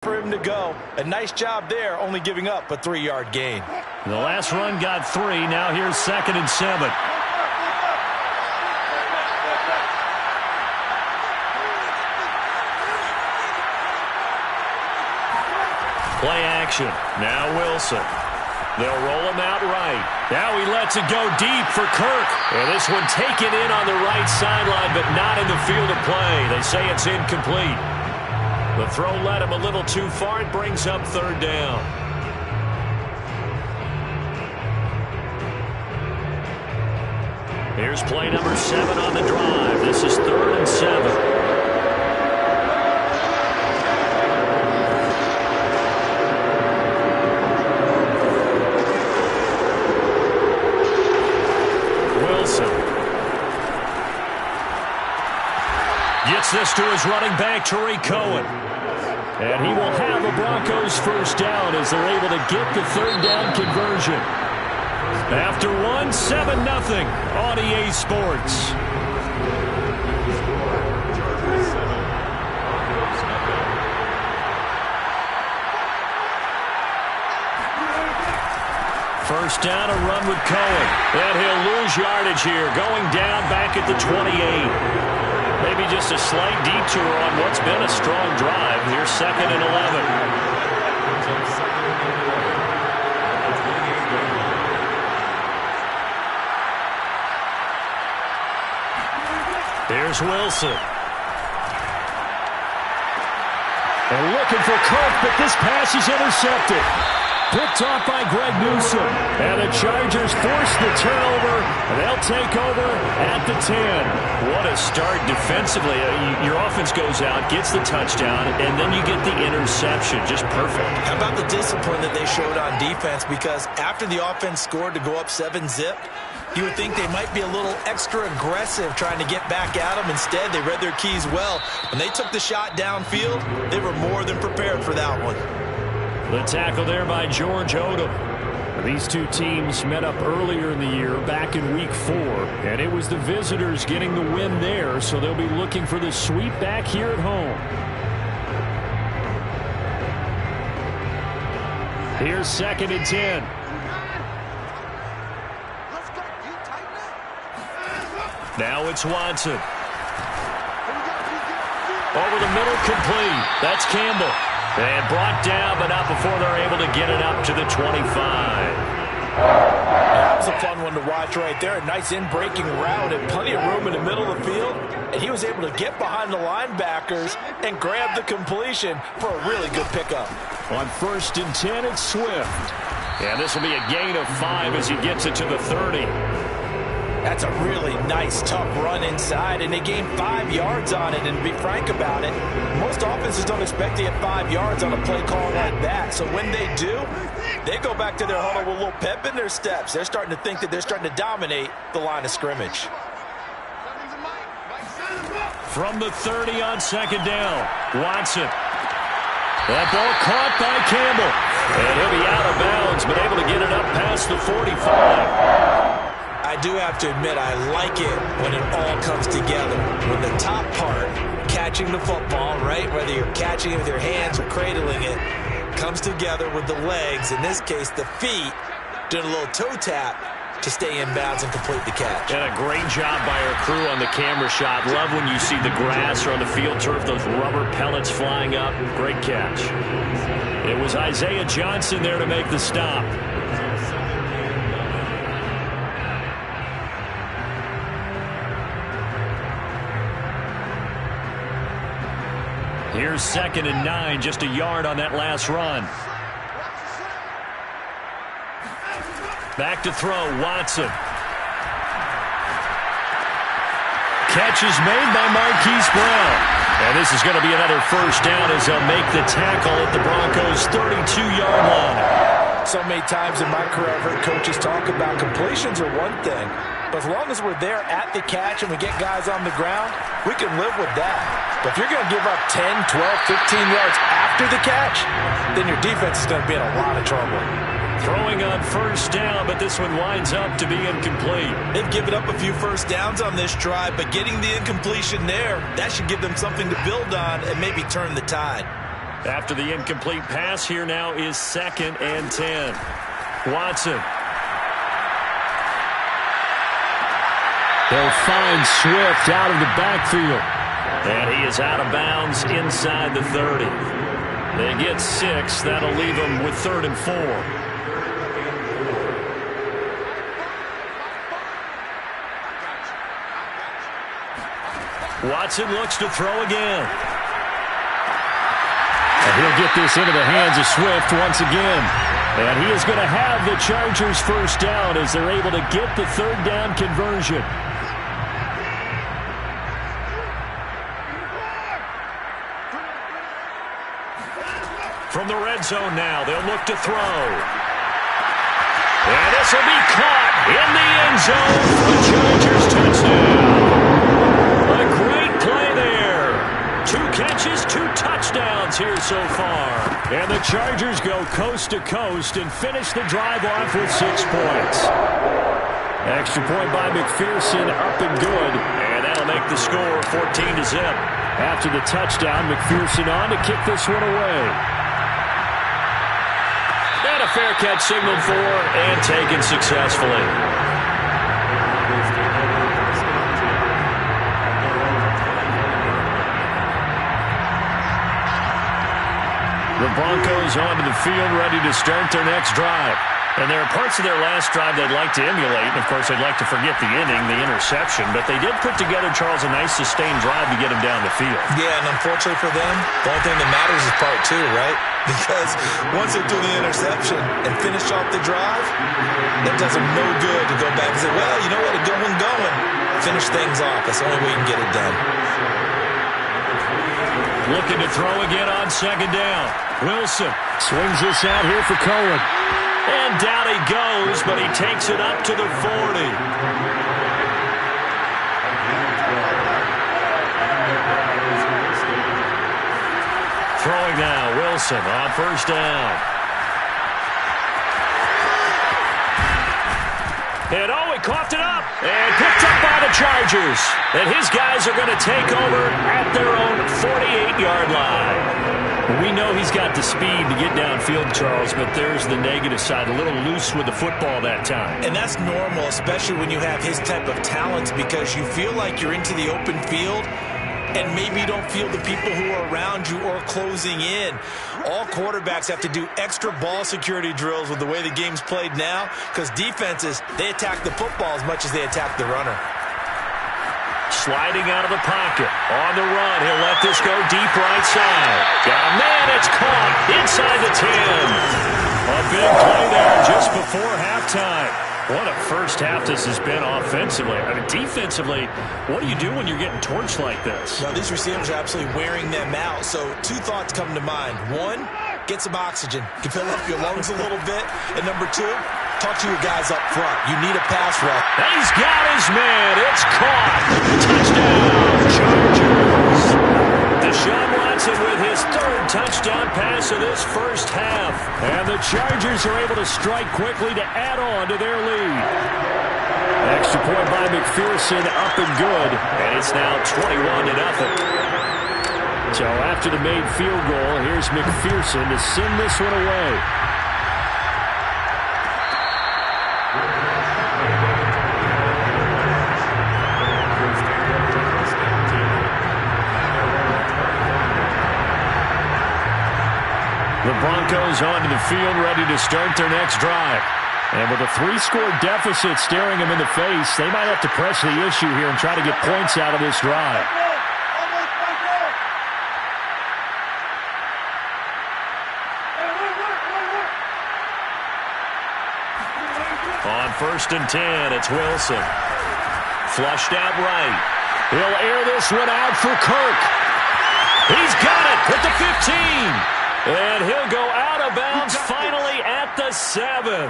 For him to go. A nice job there, only giving up a 3-yard gain. The last run got 3. Now here's 2nd and 7. Play action. Now Wilson. They'll roll him out right. Now he lets it go deep for Kirk. And this one taken in on the right sideline, but not in the field of play. They say it's incomplete. The throw led him a little too far. It brings up 3rd down. Here's play number 7 on the drive. This is 3rd and 7. Wilson gets this to his running back, Tariq Cohen. And he will have a Broncos first down as they're able to get the 3rd down conversion. After 7-0 on EA Sports. First down, a run with Cohen. And he'll lose yardage here, going down back at the 28. Maybe just a slight detour on what's been a strong drive. Here's 2nd and 11. Here's Wilson. And looking for Kirk, but this pass is intercepted. Picked off by Greg Newsome. And the Chargers force the turnover. And they'll take over at the 10. What a start defensively. Your offense goes out, gets the touchdown, and then you get the interception. Just perfect. How about the discipline that they showed on defense? Because after the offense scored to go up 7-0, you would think they might be a little extra aggressive trying to get back at them. Instead, they read their keys well. When they took the shot downfield, they were more than prepared for that one. The tackle there by George Odom. These two teams met up earlier in the year, back in Week 4, and it was the visitors getting the win there, so they'll be looking for the sweep back here at home. Here's 2nd and 10. Now it's Watson. Over the middle, complete. That's Campbell. And brought down, but not before they're able to get it up to the 25. That was a fun one to watch right there. A nice in-breaking route and plenty of room in the middle of the field. And he was able to get behind the linebackers and grab the completion for a really good pickup. On 1st and 10, it's Swift. And this will be a gain of 5 as he gets it to the 30. That's a really nice, tough run inside, and they gained 5 yards on it. And to be frank about it, most offenses don't expect to get 5 yards on a play call like that. So when they do, they go back to their huddle with a little pep in their steps. They're starting to think that they're starting to dominate the line of scrimmage. From the 30 on 2nd down, Watson. That ball caught by Campbell. And he'll be out of bounds, but able to get it up past the 45. I do have to admit, I like it when it all comes together. When the top part, catching the football, right, whether you're catching it with your hands or cradling it, comes together with the legs, in this case the feet, doing a little toe tap to stay in bounds and complete the catch. And a great job by our crew on the camera shot. Love when you see the grass or on the field turf, those rubber pellets flying up. Great catch. It was Isaiah Johnson there to make the stop. Here's 2nd and 9, just a yard on that last run. Back to throw, Watson. Catch is made by Marquise Brown. And this is going to be another first down as they'll make the tackle at the Broncos' 32-yard line. So many times in my career I've heard coaches talk about completions are one thing, but as long as we're there at the catch and we get guys on the ground, we can live with that. But if you're going to give up 10, 12, 15 yards after the catch, then your defense is going to be in a lot of trouble. Throwing on first down, but this one winds up to be incomplete. They've given up a few first downs on this drive, but getting the incompletion there, that should give them something to build on and maybe turn the tide. After the incomplete pass, here now is 2nd and 10. Watson. They'll find Swift out of the backfield. And he is out of bounds inside the 30. They get 6. That'll leave them with 3rd and 4. Watson looks to throw again. And he'll get this into the hands of Swift once again. And he is going to have the Chargers first down as they're able to get the 3rd down conversion. From the red zone now, they'll look to throw. And this will be caught in the end zone for a Chargers touchdown. A great play there. 2 catches, 2 touchdowns here so far. And the Chargers go coast to coast and finish the drive off with 6 points. Extra point by McPherson, up and good. And that'll make the score 14-0. After the touchdown, McPherson on to kick this one away. And a fair catch signaled for and taken successfully. The Broncos onto the field, ready to start their next drive. And there are parts of their last drive they'd like to emulate. And, of course, they'd like to forget the inning, the interception. But they did put together, Charles, a nice sustained drive to get him down the field. Yeah, and unfortunately for them, the only thing that matters is part 2, right? Because once they do the interception and finish off the drive, it does them no good to go back and say, well, you know what, a good one going. Finish things off. That's the only way you can get it done. Looking to throw again on 2nd down. Wilson swings this out here for Cohen. And down he goes, but he takes it up to the 40. Throwing now, Wilson on 1st down. And he coughed it up and picked up by the Chargers. And his guys are going to take over at their own 48-yard line. We know he's got the speed to get downfield, Charles, but there's the negative side. A little loose with the football that time. And that's normal, especially when you have his type of talents, because you feel like you're into the open field and maybe you don't feel the people who are around you or closing in. All quarterbacks have to do extra ball security drills with the way the game's played now, because defenses, they attack the football as much as they attack the runner. Sliding out of the pocket. On the run. He'll let this go deep right side. Got a man. It's caught inside the 10. A big play there just before halftime. What a first half this has been offensively. I mean, defensively, what do you do when you're getting torched like this? Well, these receivers are absolutely wearing them out. So 2 thoughts come to mind. 1, get some oxygen. You can fill up your lungs a little bit. And number 2, talk to your guys up front. You need a pass rush. He's got his man. It's caught. Touchdown, Chargers. Deshaun Watson with his 3rd touchdown pass of this first half. And the Chargers are able to strike quickly to add on to their lead. Extra point by McPherson, up and good. And it's now 21-0. So after the made field goal, here's McPherson to send this one away. The Broncos onto the field, ready to start their next drive. And with a 3-score deficit staring them in the face, they might have to press the issue here and try to get points out of this drive. On 1st and 10, it's Wilson. Flushed out right. He'll air this one out for Kirk. He's got it at the 15. And he'll go out of bounds finally at the 7.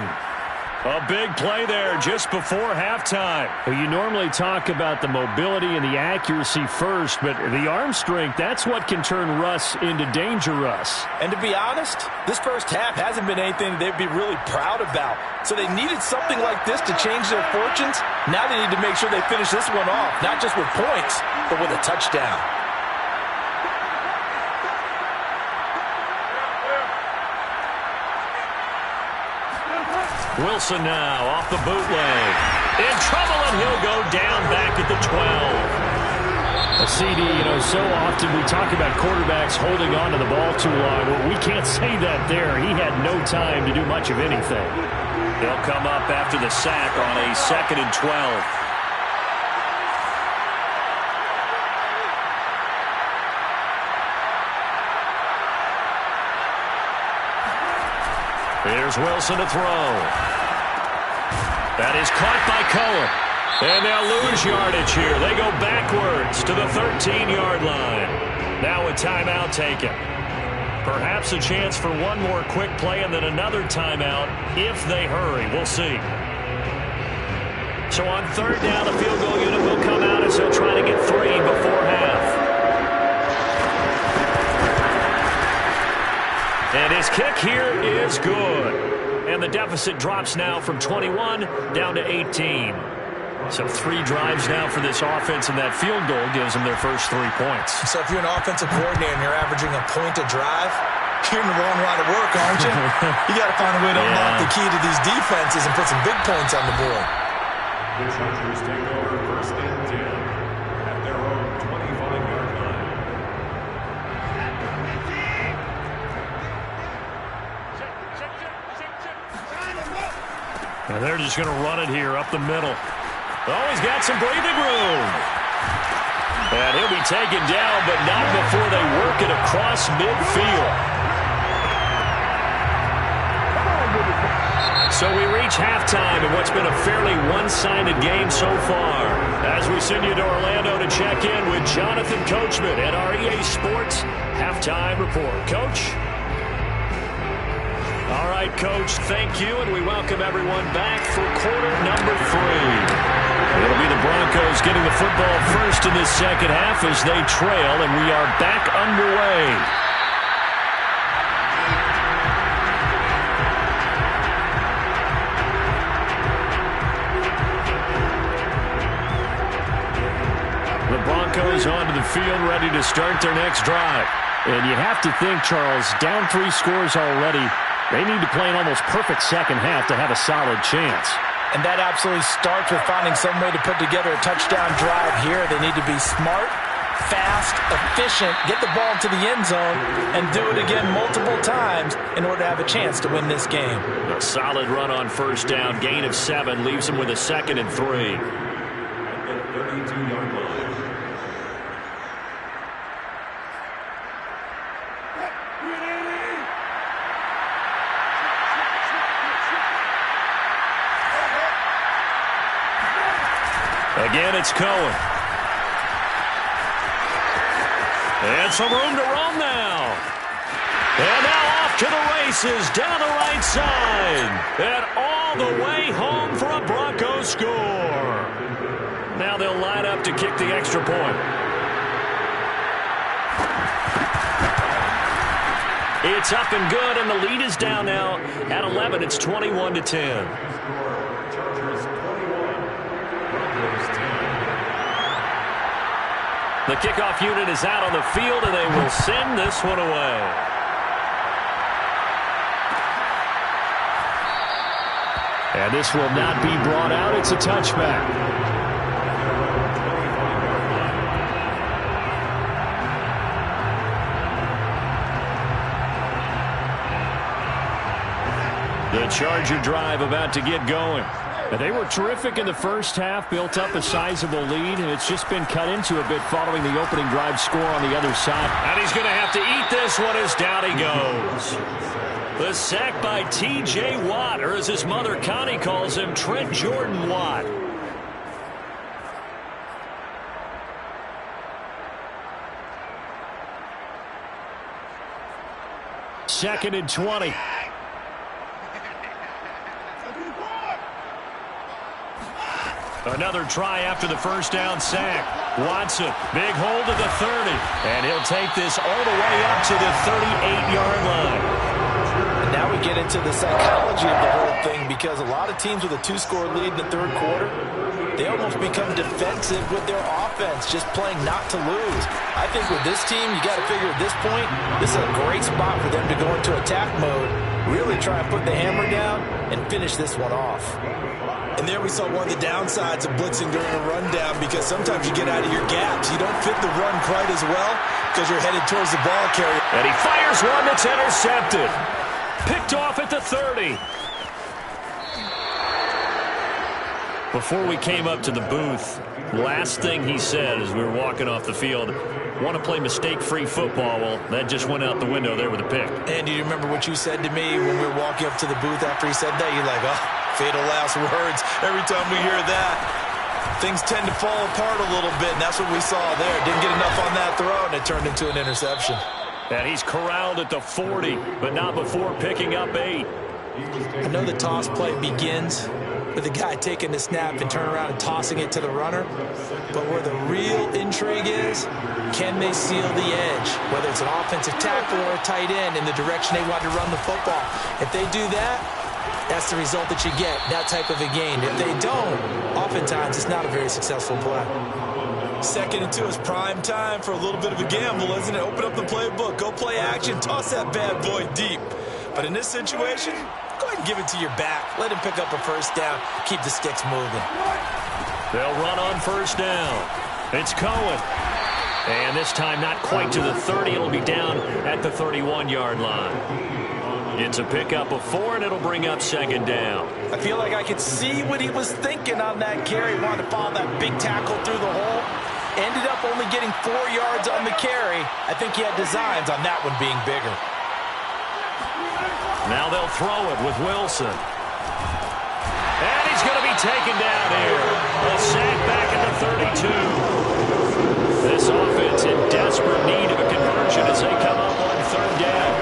A big play there just before halftime. Well, you normally talk about the mobility and the accuracy first, but the arm strength, that's what can turn Russ into Danger Russ. And to be honest, this first half hasn't been anything they'd be really proud about. So they needed something like this to change their fortunes. Now they need to make sure they finish this one off, not just with points, but with a touchdown. Wilson now off the bootleg. In trouble, and he'll go down back at the 12. A CD, so often we talk about quarterbacks holding on to the ball too long. Well, we can't say that there. He had no time to do much of anything. They'll come up after the sack on a 2nd and 12. Here's Wilson to throw. That is caught by Cohen. And they'll lose yardage here. They go backwards to the 13-yard line. Now a timeout taken. Perhaps a chance for one more quick play and then another timeout if they hurry. We'll see. So on 3rd down, the field goal unit will come out as they'll try to get 3 before half. And his kick here is good. And the deficit drops now from 21 down to 18. So 3 drives now for this offense, and that field goal gives them their first 3 points. So if you're an offensive coordinator and you're averaging a point a drive, you're in the wrong line of work, aren't you? You got to find a way to unlock the key to these defenses and put some big points on the board. The Chargers take over 1st and 10 at their own 25-yard line. And they're just going to run it here up the middle. Oh, he's got some breathing room. And he'll be taken down, but not before they work it across midfield. So we reach halftime in what's been a fairly one-sided game so far. As we send you to Orlando to check in with Jonathan Coachman at our EA Sports Halftime Report. Coach? All right, Coach, thank you, and we welcome everyone back for quarter number 3. It'll be the Broncos getting the football first in this second half as they trail, and we are back underway. The Broncos onto the field, ready to start their next drive. And you have to think, Charles, down 3 scores already. They need to play an almost perfect second half to have a solid chance. And that absolutely starts with finding some way to put together a touchdown drive here. They need to be smart, fast, efficient, get the ball to the end zone, and do it again multiple times in order to have a chance to win this game. A solid run on 1st down, gain of 7, leaves them with a 2nd and 3. At the 32-yard line. Again, it's Cohen. And some room to roam now. And now off to the races down the right side. And all the way home for a Broncos score. Now they'll line up to kick the extra point. It's up and good, and the lead is down now at 11. It's 21-10. The kickoff unit is out on the field, and they will send this one away. And this will not be brought out. It's a touchback. The Charger drive about to get going. They were terrific in the first half, built up a sizable lead, and it's just been cut into a bit following the opening drive score on the other side. And he's going to have to eat this one as down he goes. The sack by T.J. Watt, or as his mother Connie calls him, Trent Jordan Watt. Second and 20. Another try after the first down sack. Watson, big hold to the 30. And he'll take this all the way up to the 38-yard line. And now we get into the psychology of the whole thing, because a lot of teams with a 2-score lead in the 3rd quarter, they almost become defensive with their offense, just playing not to lose. I think with this team, you got to figure at this point, this is a great spot for them to go into attack mode really try and put the hammer down and finish this one off. And there we saw one of the downsides of blitzing during a rundown, because sometimes you get out of your gaps. You don't fit the run quite as well because you're headed towards the ball carrier. And he fires one that's intercepted. Picked off at the 30. Before we came up to the booth, last thing he said as we were walking off the field, want to play mistake-free football. Well, that just went out the window there with a pick. And do you remember what you said to me when we were walking up to the booth after he said that? You're like, oh, fatal last words. Every time we hear that, things tend to fall apart a little bit, and that's what we saw there. Didn't get enough on that throw, and it turned into an interception. And he's corralled at the 40, but not before picking up 8. I know the toss play begins with the guy taking the snap and turning around and tossing it to the runner. But where the real intrigue is, can they seal the edge? Whether it's an offensive tackle or a tight end in the direction they want to run the football. If they do that, that's the result that you get, that type of a gain. If they don't, oftentimes it's not a very successful play. 2nd and 2 is prime time for a little bit of a gamble, isn't it? Open up the playbook, go play action, toss that bad boy deep. But in this situation, go ahead and give it to your back. Let him pick up a first down. Keep the sticks moving. They'll run on first down. It's Cohen. And this time not quite to the 30. It'll be down at the 31-yard line. It's a pickup of 4, and it'll bring up 2nd down. I feel like I could see what he was thinking on that carry. Wanted to follow that big tackle through the hole. Ended up only getting 4 yards on the carry. I think he had designs on that one being bigger. Now they'll throw it with Wilson. And he's going to be taken down here. A sack back at the 32. This offense in desperate need of a conversion as they come up on 3rd down.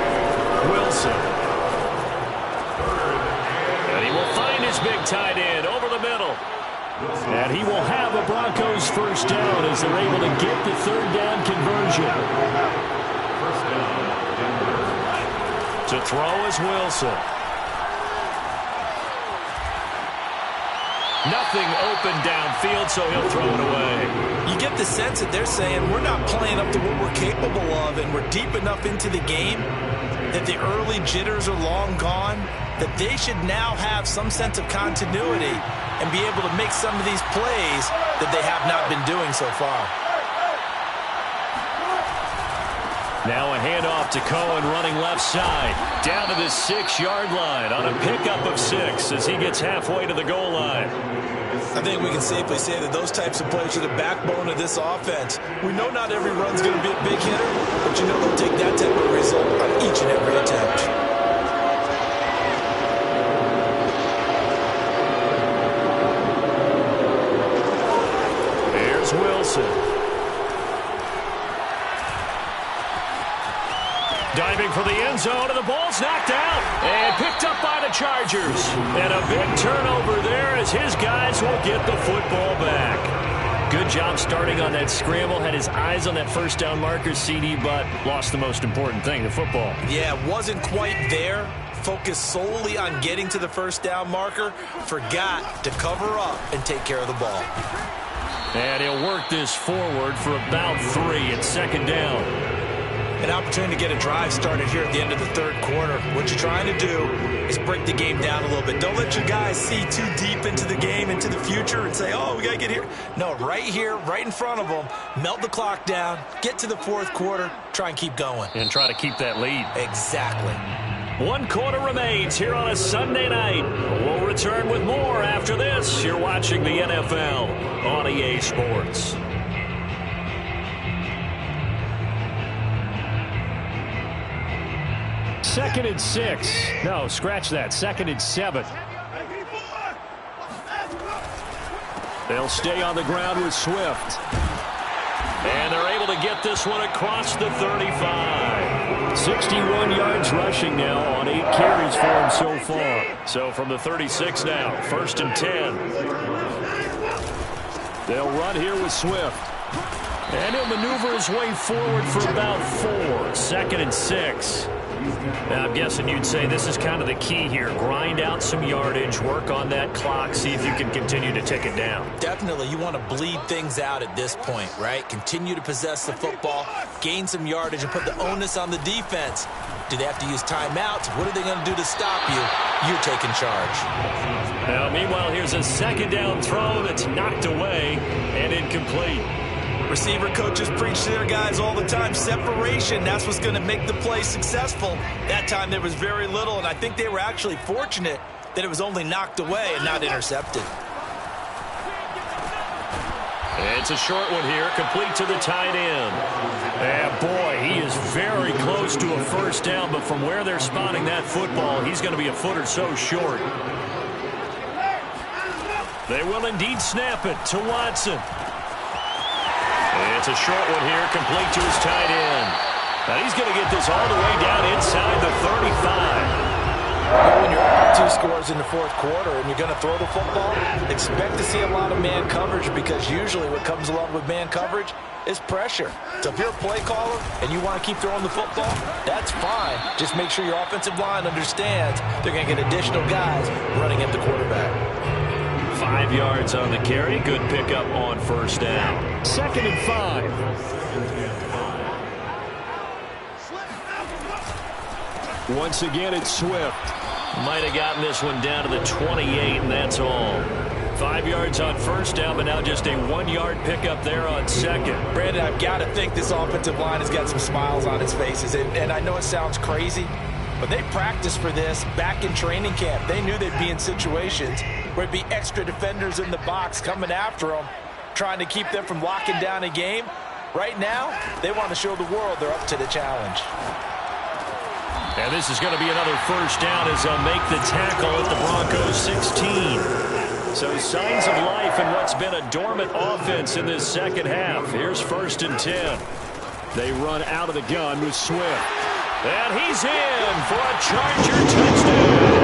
Wilson. And he will find his big tight end over the middle. And he will have a Broncos first down as they're able to get the 3rd down conversion. To throw is Wilson. Nothing open downfield, so he'll throw it away. You get the sense that they're saying we're not playing up to what we're capable of, and we're deep enough into the game that the early jitters are long gone, that they should now have some sense of continuity and be able to make some of these plays that they have not been doing so far. Now a handoff to Cohen running left side. Down to the 6-yard line on a pickup of 6 as he gets halfway to the goal line. I think we can safely say that those types of plays are the backbone of this offense. We know not every run's going to be a big hitter, but you know they'll take that type of result on each and every attempt. Here's Wilson. Diving for the end zone, and the ball's knocked out and picked up by the Chargers. And a big turnover there as his guys will get the football back. Good job starting on that scramble. Had his eyes on that first down marker, CD, but lost the most important thing, the football. Yeah, wasn't quite there. Focused solely on getting to the first down marker. Forgot to cover up and take care of the ball. And he'll work this forward for about 3 at 2nd down. An opportunity to get a drive started here at the end of the 3rd quarter. What you're trying to do is break the game down a little bit. Don't let your guys see too deep into the game, into the future, and say, oh, we got to get here. No, right here, right in front of them, melt the clock down, get to the 4th quarter, try and keep going. And try to keep that lead. Exactly. 1 quarter remains here on a Sunday night. We'll return with more after this. You're watching the NFL on EA Sports. Second and 6. No, scratch that. 2nd and 7. They'll stay on the ground with Swift. And they're able to get this one across the 35. 61 yards rushing now on 8 carries for him so far. So from the 36 now, 1st and 10. They'll run here with Swift. And he'll maneuver his way forward for about 4. 2nd and 6. Now, I'm guessing you'd say this is kind of the key here. Grind out some yardage, work on that clock, see if you can continue to tick it down. Definitely. You want to bleed things out at this point, right? Continue to possess the football, gain some yardage, and put the onus on the defense. Do they have to use timeouts? What are they going to do to stop you? You're taking charge. Now, meanwhile, here's a second down throw that's knocked away and incomplete. Receiver coaches preach to their guys all the time. Separation, that's what's going to make the play successful. That time there was very little, and I think they were actually fortunate that it was only knocked away and not intercepted. It's a short one here, complete to the tight end. And boy, he is very close to a first down, but from where they're spotting that football, he's going to be a foot or so short. They will indeed snap it to Watson. It's a short one here, complete to his tight end. Now he's going to get this all the way down inside the 35. When you're up 2 scores in the fourth quarter and you're going to throw the football, expect to see a lot of man coverage, because usually what comes along with man coverage is pressure. So if you're a play caller and you want to keep throwing the football, that's fine. Just make sure your offensive line understands they're going to get additional guys running at the quarterback. 5 yards on the carry. Good pickup on first down. 2nd and 5. Once again, it's Swift. Might have gotten this one down to the 28, and that's all. 5 yards on first down, but now just a 1-yard pickup there on second. Brandon, I've got to think this offensive line has got some smiles on its faces. And I know it sounds crazy, but they practiced for this back in training camp. They knew they'd be in situations where it'd be extra defenders in the box coming after them, trying to keep them from locking down a game. Right now, they want to show the world they're up to the challenge. And this is going to be another first down as they'll make the tackle at the Broncos 16. So signs of life in what's been a dormant offense in this second half. Here's 1st and 10. They run out of the gun with Swift. And he's in for a Charger touchdown.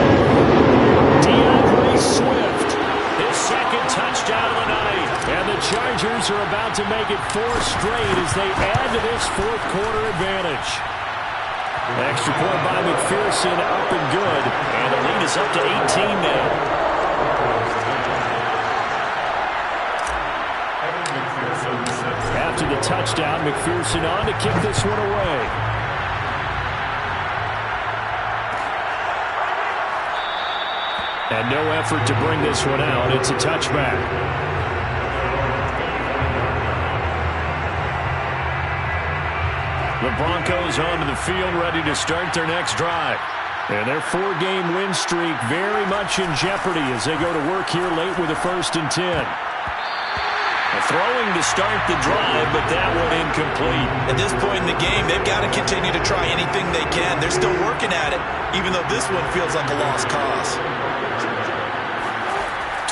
DeAndre Swift, his 2nd touchdown of the night. And the Chargers are about to make it 4 straight as they add to this fourth quarter advantage. Extra point by McPherson, up and good. And the lead is up to 18 now. After the touchdown, McPherson on to kick this one away. And no effort to bring this one out. It's a touchback. The Broncos onto the field, ready to start their next drive. And their 4-game win streak very much in jeopardy as they go to work here late with a 1st and 10. Throwing to start the drive, but that one incomplete. At this point in the game, they've got to continue to try anything they can. They're still working at it, even though this one feels like a lost cause.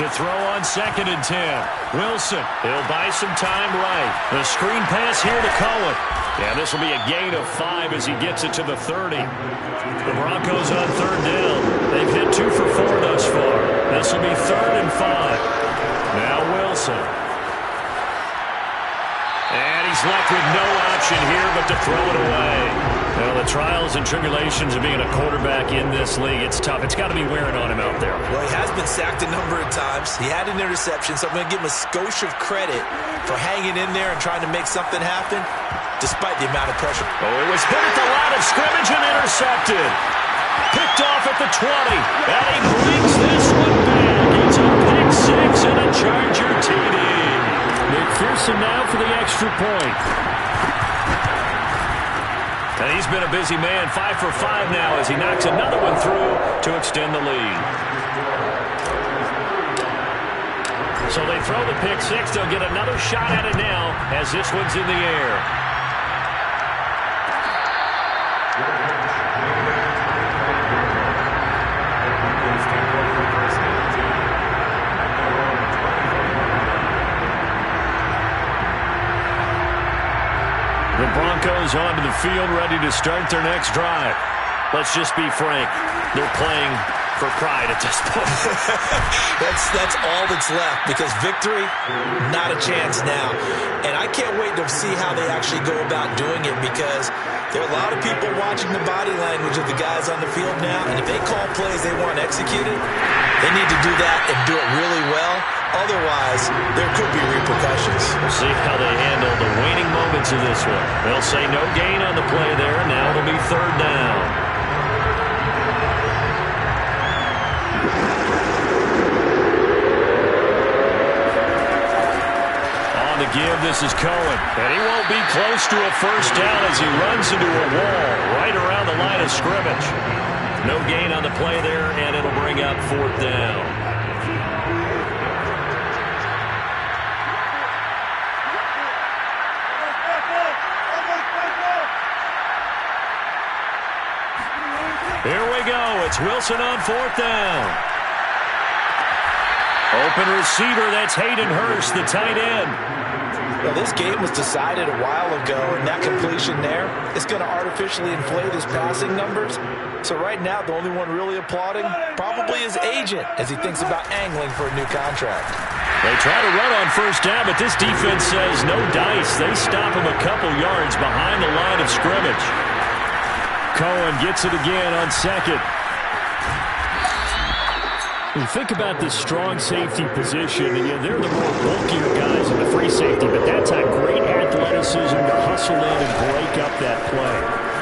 To throw on 2nd and 10. Wilson, he'll buy some time right. The screen pass here to Cohen. Yeah, this will be a gain of 5 as he gets it to the 30. The Broncos on 3rd down. They've hit 2 for 4 thus far. This will be 3rd and 5. Now Wilson. And he's left with no option here but to throw it away. Well, the trials and tribulations of being a quarterback in this league, it's tough. It's got to be wearing on him out there. Well, he has been sacked a number of times. He had an interception, so I'm going to give him a skosh of credit for hanging in there and trying to make something happen despite the amount of pressure. Oh, it was hit at the line of scrimmage and intercepted. Picked off at the 20. And he brings this one back. It's a pick 6 and a Charger TD. McPherson now for the extra point. And he's been a busy man, 5 for 5 now as he knocks another one through to extend the lead. So they throw the pick 6. They'll get another shot at it now as this one's in the air. The Broncos onto the field, ready to start their next drive. Let's just be frank. They're playing for pride at this point. That's all that's left, because victory, not a chance now. And I can't wait to see how they actually go about doing it, because there are a lot of people watching the body language of the guys on the field now, and if they call plays they want executed, they need to do that and do it really well. Otherwise, there could be repercussions. We'll see how they handle the waning moments of this one. They'll say no gain on the play there, and now it'll be 3rd down. give. This is Cohen. And he won't be close to a first down as he runs into a wall right around the line of scrimmage. No gain on the play there, and it'll bring up 4th down. Here we go. It's Wilson on 4th down. Open receiver, that's Hayden Hurst, the tight end. Well, this game was decided a while ago, and that completion there is going to artificially inflate his passing numbers. So right now, the only one really applauding probably his agent as he thinks about angling for a new contract. They try to run on first down, but this defense says no dice. They stop him a couple yards behind the line of scrimmage. Cohen gets it again on 2nd. You think about this strong safety position, and they're the more bulkier guys in the free safety, but that's a great athleticism to hustle in and break up that play.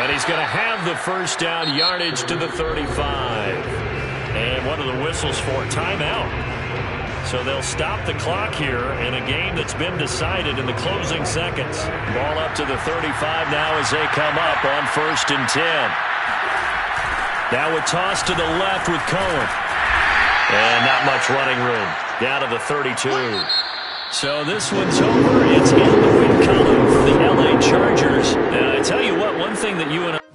And he's going to have the first down, yardage to the 35. And what are the whistles for? Timeout. So they'll stop the clock here in a game that's been decided in the closing seconds. Ball up to the 35 now as they come up on 1st and 10. Now a toss to the left with Cohen. And not much running room. Down to the 32. So this one's over. It's in the win column for the LA Chargers. And I tell you what, one thing that you and I